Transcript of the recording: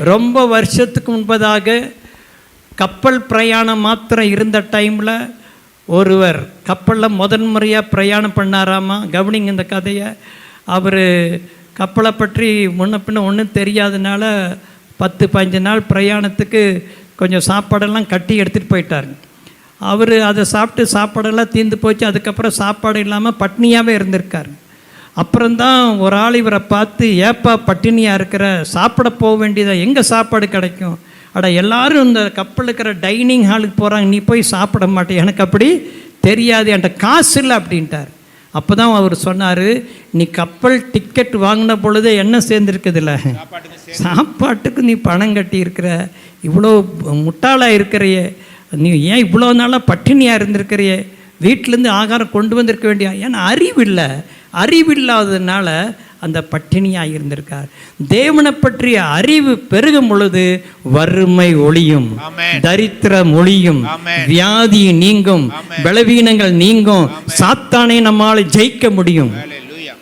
ரொம்ப வருஷத்துக்கு முன்பதாக கப்பல் பிரயாணம் மாத்திரம் இருந்த டைமில் ஒருவர் கப்பலில் முதன்முறையாக பிரயாணம் பண்ணாராமா. கவனிங்க இந்த கதையை. அவர் கப்பலை பற்றி முன்ன பின்ன ஒன்றும் தெரியாதனால 10-15 நாள் பிரயாணத்துக்கு கொஞ்சம் சாப்பாடெல்லாம் கட்டி எடுத்துகிட்டு போயிட்டார். அவர் அதை சாப்பிட்டு சாப்பாடெல்லாம் தீர்ந்து போச்சு. அதுக்கப்புறம் சாப்பாடு இல்லாமல் பட்னியாகவே இருந்திருக்கார். அப்புறம்தான் ஒரு ஆள் இவரை பார்த்து, ஏப்பா பட்டினியாக இருக்கிற, சாப்பிட போக வேண்டியதா, எங்கே சாப்பாடு கிடைக்கும்? அட எல்லாரும் இந்த கப்பல் இருக்கிற டைனிங் ஹாலுக்கு போகிறாங்க, நீ போய் சாப்பிட மாட்டே, எனக்கு அப்படி தெரியாது, என்கிட்ட காசு இல்லை அப்படின்ட்டார். அப்போ தான் அவர் சொன்னார், நீ கப்பல் டிக்கெட் வாங்கின பொழுதே என்ன சேர்ந்துருக்குதுல்ல, சாப்பாட்டுக்கு நீ பணம் கட்டி இருக்கிற, இவ்வளோ முட்டாளாக இருக்கிறையே, நீ ஏன் இவ்வளோ நாளாக பட்டினியாக இருந்திருக்கிறையே, வீட்டிலேருந்து ஆகாரம் கொண்டு வந்திருக்க வேண்டிய, ஏன்னா அறிவில்லாததுனால அந்த பட்டினியாக இருந்திருக்கார். தேவனை பற்றிய அறிவு பெருகும் பொழுது வறுமை ஒழியும், தரித்திரம் ஒழியும், வியாதி நீங்கும், பலவீனங்கள் நீங்கும், சாத்தானை நம்மால் ஜெயிக்க முடியும்.